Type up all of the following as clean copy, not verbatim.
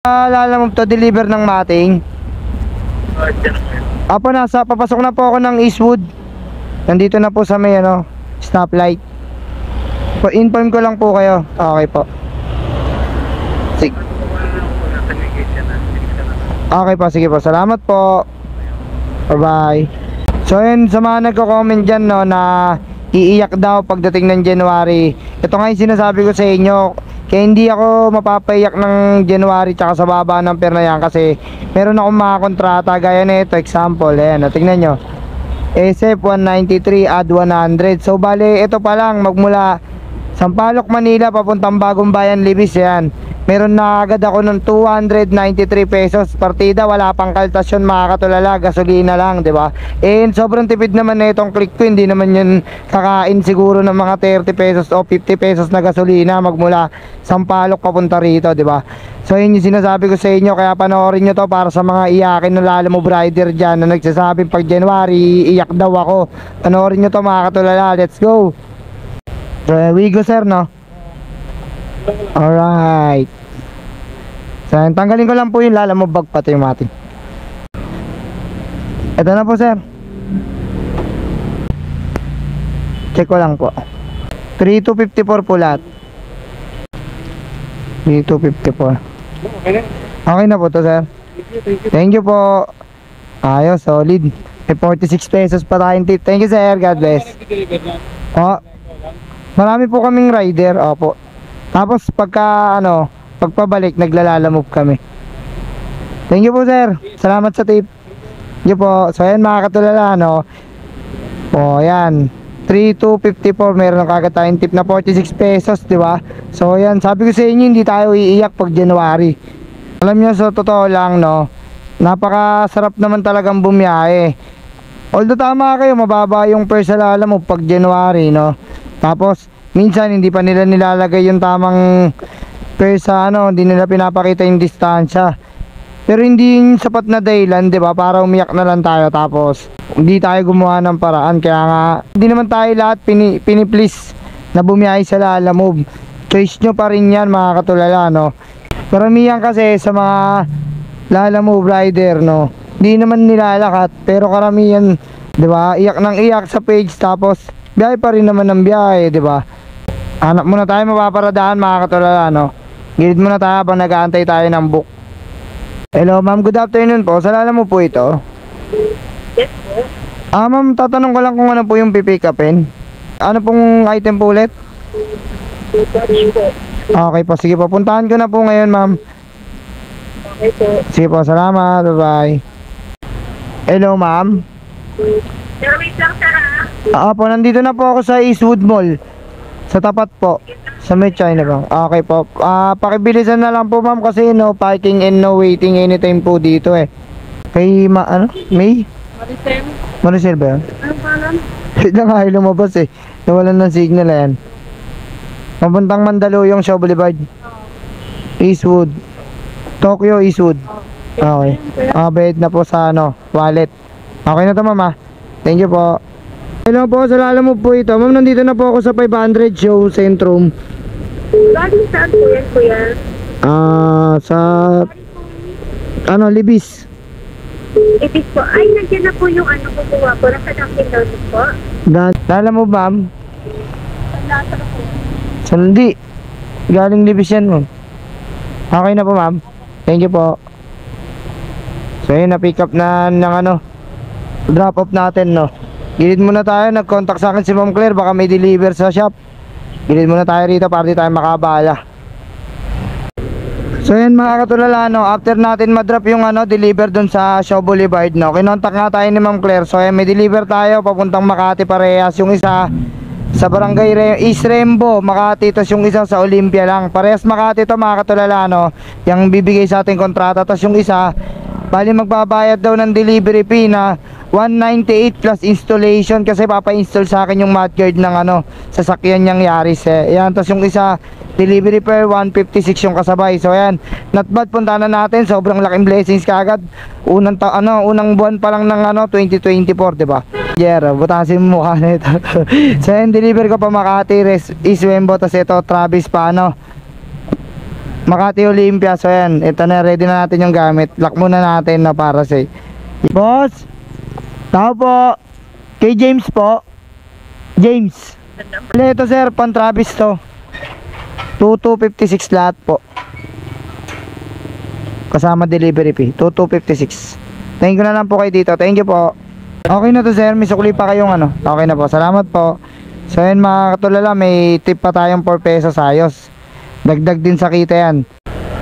Lalamove to deliver ng mating. Apo, papasok na po ako ng Eastwood. Nandito na po sa may stoplight. Inform ko lang po kayo. Okay po. Sige. Okay po, sige po. Salamat po. Bye bye. So yun, sa mga nagko-comment dyan na iiyak daw pagdating ng January. Ito nga yung sinasabi ko sa inyo. Kaya hindi ako mapapaiyak ng January tsaka sa baba ng pera yan, kasi meron akong mga kontrata gaya nito. Example, ayan, tingnan nyo. SF 193 add 100. So bale, ito pa lang magmula Sampaloc, Manila papuntang Bagong Bayan, Libis, yan. Meron na agad ako ng 293 pesos partida, wala pang kaltasyon mga katulala, gasolina lang, di ba? And sobrang tipid naman na itong click ko, hindi naman yun kakain siguro ng mga 30 pesos o 50 pesos na gasolina magmula Sampaloc papunta rito, di ba? So yun yung sinasabi ko sa inyo, kaya panoorin nyo to para sa mga iyakin na Lalamove rider dyan na nagsasabing pag January iyak daw ako. Panoorin nyo to mga katulala, let's go. We go sir, no? Alright. So, tanggalin ko lang po yung Lalamove bag pati yung mating. Ito na po sir. Check ko lang po. 3254 po lahat. 3254. Okay na po to sir. Thank you po. Ayos, solid. May 46 pesos pa tayong tip. Thank you sir, God bless. Marami po kaming rider. Opo. Tapos pagka pagpabalik naglalalamove kami. Thank you po sir. Salamat sa tip. Thank you po. So ayan mga katulala, ayan 3254, meron kagad tayong tip na 46 pesos, di ba? So ayan, sabi ko sa inyo hindi tayo iiyak pag January. Alam niyo, sa totoo lang napakasarap naman talagang bumiyahe. Although tama kayo, mababa yung per sa Lalamove pag January, Tapos minsan hindi pa nila nilalagay yung tamang per sa hindi nila pinapakita yung distansya. Pero hindi yung sapat na dahilan, 'di ba? Para umiyak na lang tayo tapos hindi tayo gumawa ng paraan. Kaya nga hindi naman tayo lahat piniplease na bumiyahe sa Lalamove. Choice nyo pa rin yan mga katulala, Karamihan kasi sa mga Lalamove rider, hindi naman nilalakat, pero karamihan, 'di ba? Iyak ng iyak sa page tapos biyahe pa rin naman ng biyahe, 'di ba? Hanap muna tayo mapaparadaan mga katulala, Gilid muna tayo habang nag-aantay tayo ng book. Hello ma'am, good afternoon po. Sa Lalamove po ito? Yes po. Ma'am, tatanong ko lang kung ano po yung pipick upin. Ano pong item po ulit? Okay po, sige po. Puntahan ko na po ngayon ma'am. Okay po. Sige po, salamat. Bye bye. Hello ma'am. Sir, wait lang sir Po, nandito na po ako sa Eastwood Mall. Sa tapat po. Sa may China Bank. Okay po. Pakibilisan na lang po ma'am kasi no parking and no waiting anytime po dito Kay May? Maricel. Maricel ba yan? Ano pangalan? Wait lang, ayaw lumabas Nawalan ng signal yan. Papuntang Mandaluyong Shaw Boulevard. Eastwood. Tokyo Eastwood. Okay. Bayad na po sa wallet. Okay na to ma'am Thank you po. Hello po, sa Lalamove po ito. Ma'am, nandito na po ako sa 500 Show Centrum. Galing saan po yan, kuya? Sa Libis. Ibig po, ay nandiyan na po yung kukuha ko. Nasa Dunkin Donuts po. Lalamove ma'am? Nasa na po. Sandi. Galing Libis yan ma'am. Okay na po ma'am. Thank you po. So yun, na-pick up na ng drop off natin Gilid muna tayo, nag-contact sa akin si Ma'am Claire, baka may deliver sa shop. Gilid muna tayo rito para di tayo makabala. So yan mga katulala, after natin ma-drop yung deliver dun sa Shaw Boulevard, kinontak nga tayo ni Ma'am Claire. So yan, may deliver tayo papuntang Makati parehas. Yung isa sa barangay East Rembo, Makati, tapos yung isa sa Olympia lang. Parehas Makati to mga katulala, yung bibigay sa ating kontrata. Tapos yung isa, bali magbabayad daw ng delivery fee na 198 plus installation kasi papa-install sa akin yung mudguard ng sasakyan niyang Yaris Yan, tapos yung isa delivery per 156 yung kasabay. So ayan, not bad, punta na natin. Sobrang laking blessings kagad. Unang buwan pa lang ng 2024, 'di ba? Butasin mo mukha nito. So ayan, deliver ko pa Makati, East Wembo, tapos ito Travis pa Makati Olympia. So yan, ito na, ready na natin yung gamit. Lock muna natin na para sa boss. Tao po. Kay James po. James. Ito sir, pan Travis to. 2256 lahat po. Kasama delivery fee. 2256. Thank you na lang po kayo dito. Thank you po. Okay na to sir, may sukli pa kayong ano. Okay na po, salamat po. So yan mga katulala, may tip pa tayong 4 pesos ayos. Dagdag din sa kita yan.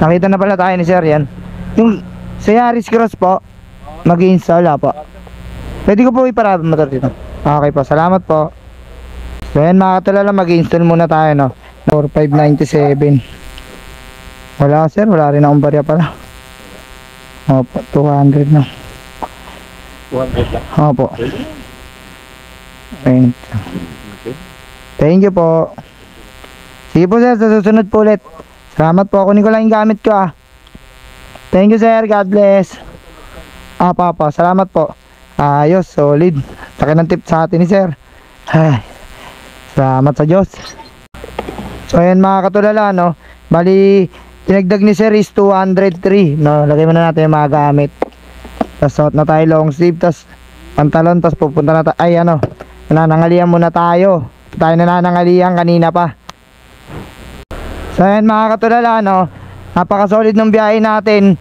Nakita na pala tayo ni sir yan. Yung sa Yaris Cross po, mag-install po. Pwede ko po iparada motor dito. Okay po, salamat po. So yan mga katulala, mag-install muna tayo no. 4597. Wala sir, wala rin akong barya pala. Opo, 200 na. 200 lang. Opo. Thank you po. Sige po sir, sa susunod po ulit. Salamat po, kunin ko lang yung gamit ko ah. Thank you sir, God bless. Papa, salamat po. Ayos, solid. Laki ng tip sa atin ni sir. Ay, salamat sa Diyos. So ayan mga katulala no. Bali, tinagdag ni sir is 203 no. Lagay muna natin yung mga gamit. Tapos suot na tayo long sleeve. Tapos pantalon. Tapos pupunta na tayo. Ay ano, nanangalian muna tayo. Tayo nanangalian kanina pa. So ayan mga katulala no. Napaka-solid ng biyahe natin.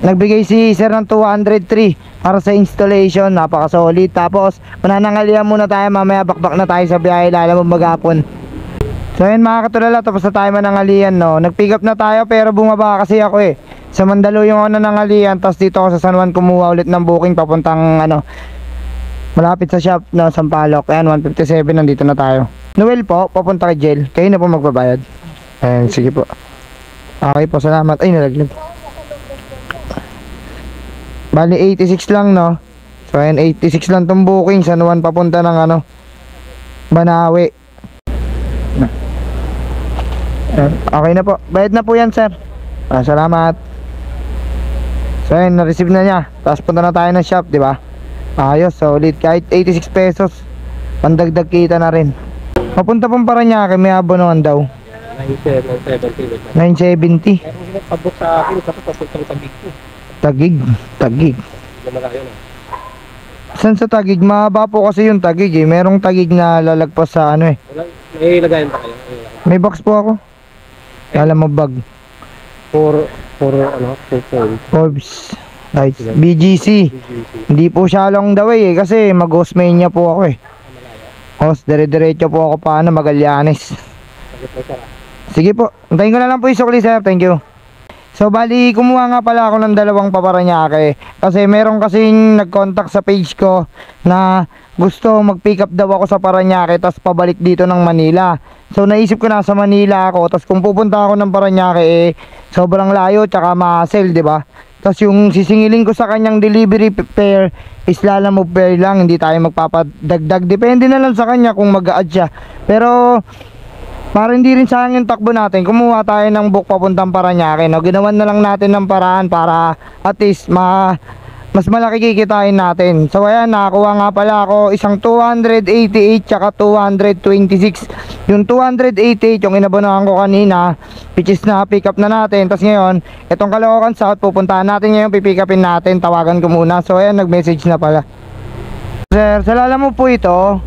Nagbigay si sir ng 203 para sa installation. Napaka-solid. Tapos mananangalian muna tayo. Mamaya bakbak na tayo sa biyahe. Lalo mo magapon. So ayan mga katulala. Tapos na tayo manangalian no. Nag-pick up na tayo pero bumaba kasi ako eh. Sa Mandaluyong ako nanangalian. Tapos dito ako sa San Juan kumuha ulit ng booking papuntang ano, malapit sa shop no, Sampaloc. Ayan 157 nandito na tayo. Noel po, papunta kay jail. Kayo na po magbabayad. Ayan, sige po. Okay po, salamat. Ay, nalaglag. Bali 86 lang no. So ayan, 86 lang tong booking. San Juan papunta ng ano, Banawe. Okay na po. Bayad na po yan sir. Salamat. So ayan, na-receive na niya. Tapos punta na tayo ng shop, di ba? Ayos, solid. Kahit 86 pesos, pandagdag kita na rin. Papunta pong Paranaque, may abonohan daw. 970. 970. Meron pabok sa akin, tapos papuntang Tagig ko. Tagig. Malayo na. Saan sa Tagig? Mahaba po kasi yung Tagig eh. Merong Tagig na lalagpas sa ano eh. May lagayan pa kayo? May box po ako. Alam mo bag. For ano? For Forbes. Right. BGC. Hindi po siya along the way eh. Kasi mag-Osmania po ako eh. Os, dire-diretso po ako paano Magallanes. Sige po. Antayin ko na lang po yung sukli sir. Thank you. So bali, kumuha nga pala ako ng dalawang paparanaque. Kasi meron kasing nag-contact sa page ko na gusto mag-pick up daw ako sa Paranaque tapos pabalik dito ng Manila. So naisip ko na sa Manila ako. Tapos kung pupunta ako ng Paranaque eh, sobrang layo tsaka ma-hassle, di ba? Tapos yung sisingilin ko sa kanyang delivery fare is lalamove fare lang. Hindi tayo magpapadagdag. Depende na lang sa kanya kung mag-a-add siya. Pero para hindi rin sayang yung takbo natin, kumuha tayo ng book papuntang Paranaque no? Ginawan na lang natin ng paraan para at least mas malaki kikitain natin. So ayan, nakakuha nga pala ako isang 288 tsaka 226. Yung 288 yung inabonahan ko kanina, which is na pick up na natin. Tapos ngayon, itong Caloocan South, pupuntahan natin ngayon, pipick upin natin. Tawagan ko muna. So ayan, nag-message na pala. Sir, salala mo po ito.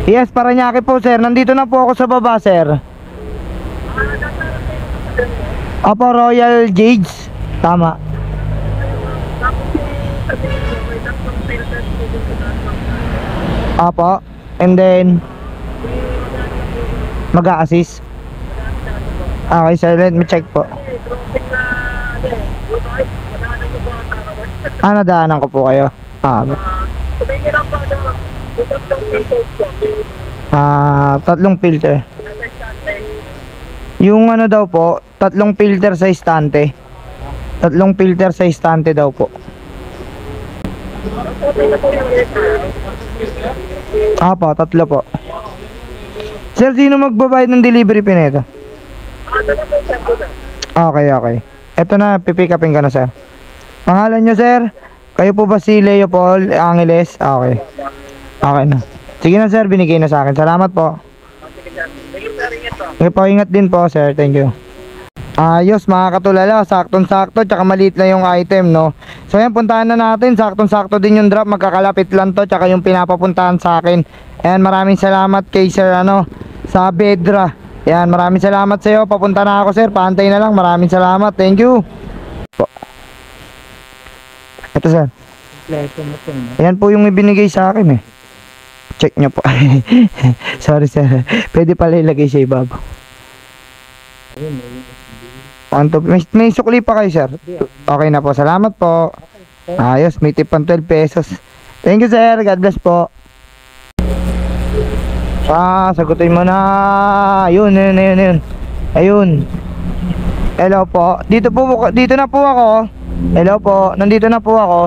Yes, Paranaque po sir. Nandito na po ako sa baba sir. Opo, Royal Jades. Tama. Opo. And then mag-a-assist. Okay sir, let me check po. Nadaanan ko po kayo. Tatlong filter. Yung ano daw po, tatlong filter sa istante. Tatlong filter sa istante daw po. Apo, tatlo po. Sir, sino magbabayad ng delivery fee nito? Okay. Eto na, pipick upin ka na sir. Pangalan nyo sir? Kayo po ba si Leo Paul Angeles? Okay. Okay na. Sige na sir, binigay na sa akin. Salamat po. Okay po, ingat din po sir, thank you. Ayos mga katulala, saktong-sakto, tsaka maliit na yung item, no? So yan, puntahan na natin, saktong-sakto din yung drop, magkakalapit lang to, tsaka yung pinapapuntahan sa akin. Ayan, maraming salamat kay sir, sa Bedra. Ayan, maraming salamat sa iyo, papunta na ako sir, paantay na lang, maraming salamat, thank you. Ito sir. Ayan po yung ibinigay sa akin eh. Check nyo po. Sorry sir, pwede pala ilagay sa ibabaw. May sukli pa kayo sir? Okay na po, salamat po. Ayos, may tip pang 12 pesos. Thank you sir, God bless po. Sagutin mo na. Ayun. Hello po. Dito na po ako. Hello po, nandito na po ako.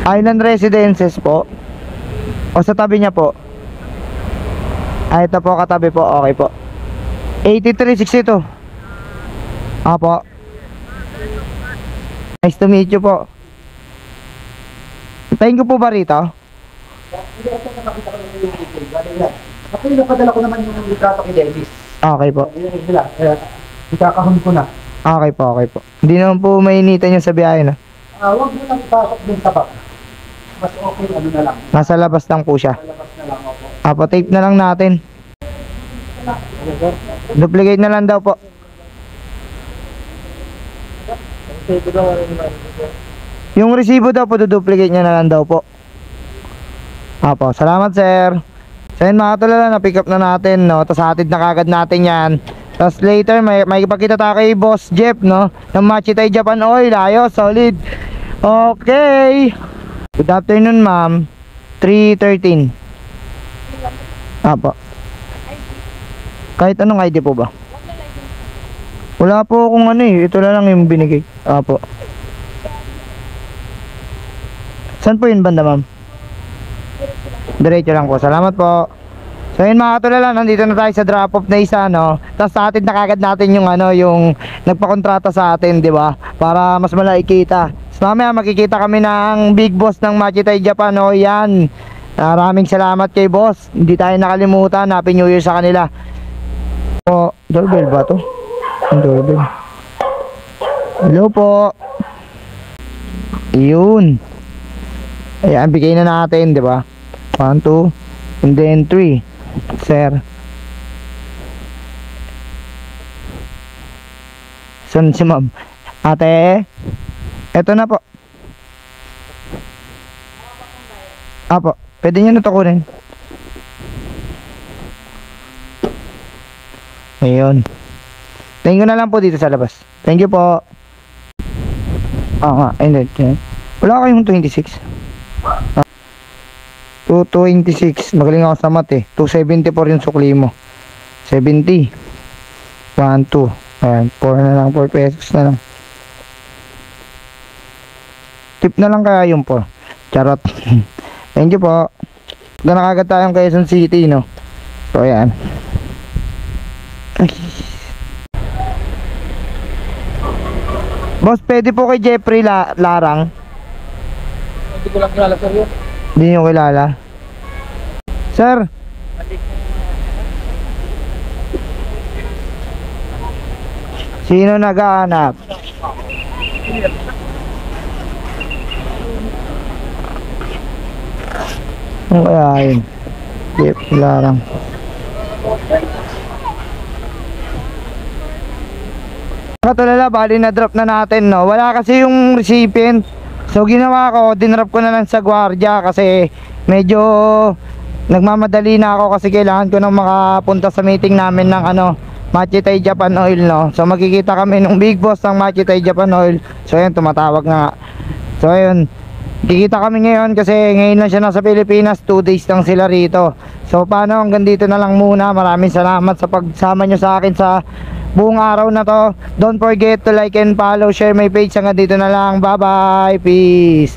Island Residences po. O sa tabi niya po. Ito po, katabi po, okay po. 8362. Apo. Nice to meet you po. Thank you po ba rito? Ako yung napadala ko naman yung litrato kay Dennis. Okay po. Ikakahon ko na. Okay po. Hindi naman po mainitan yung sa biyahe na. Huwag mo lang ipasok din sa baka. Mas okay, na lang. Nasa labas lang po siya. Labas na lang ako. Apo, tape na lang natin. Duplicate na lang daw po. Yung resibo daw po, duplicate niya na lang daw po. Apo, salamat sir. So yun mga tulala, na-pick up na natin, no? Tapos hatid na kagad natin yan. Tapos later, may ipakita tayo kay Boss Jeff, no? Ng Machitay Japan Oil. Ayos, solid. Okay. Good afternoon ma'am. 313. Apo. Kahit anong ID po ba? Wala po akong ito na lang yung binigay. Apo. Saan po yun banda ma'am? Diretso lang po, salamat po. So yun mga katulala, nandito na tayo sa drop off na isa, no? Tapos sa atin na kagad natin yung yung nagpakontrata sa atin, di ba? Para mas malaki kita. So mamaya makikita kami ng big boss ng Machitay Japan, no? Yan. Maraming salamat kay boss. Hindi tayo nakalimutan, Happy New Year sa kanila. Po, doorbell ba to? Doorbell. Hello po. Yun. Ayan, bigay na natin, di ba? 1, 2, and then 3. Sir. Saan si ma'am? Ate, eto na po. Apo, pwede nyo na to kunin. Ayun. Thank you na lang po dito sa labas. Thank you po. And then, wala kayong 26. 226. Magaling ako sa math eh. 274 yung sukli mo. 70. 1, 2. Ayan, 4 na lang. 4 pesos na lang. Tip na lang kaya yung 4. Charot. Thank you po. Doon na kagad tayong Quezon City, no? So, ayan. Boss, pwede po kay Jeffrey Larang. Hindi ko lang kilala sir yun. Hindi nyo kilala. Sir, sino naghahanap? Ano kaya yun? Jeff Larang. Katulala, bali na drop na natin, no? Wala kasi yung recipient. So ginawa ko, dinrop ko na lang sa gwardiya kasi medyo nagmamadali na ako kasi kailangan ko nang makapunta sa meeting namin ng Machitay Japan Oil, no? So makikita kami ng big boss ng Machitay Japan Oil. So ayun, tumatawag na nga. So ayun, kikita kami ngayon kasi ngayon lang siya nasa Pilipinas, 2 days lang sila rito. So paano, hanggang dito na lang muna. Maraming salamat sa pagsama nyo sa akin sa buong araw na to. Don't forget to like and follow, share my page. Hanggang dito na lang, bye bye, peace.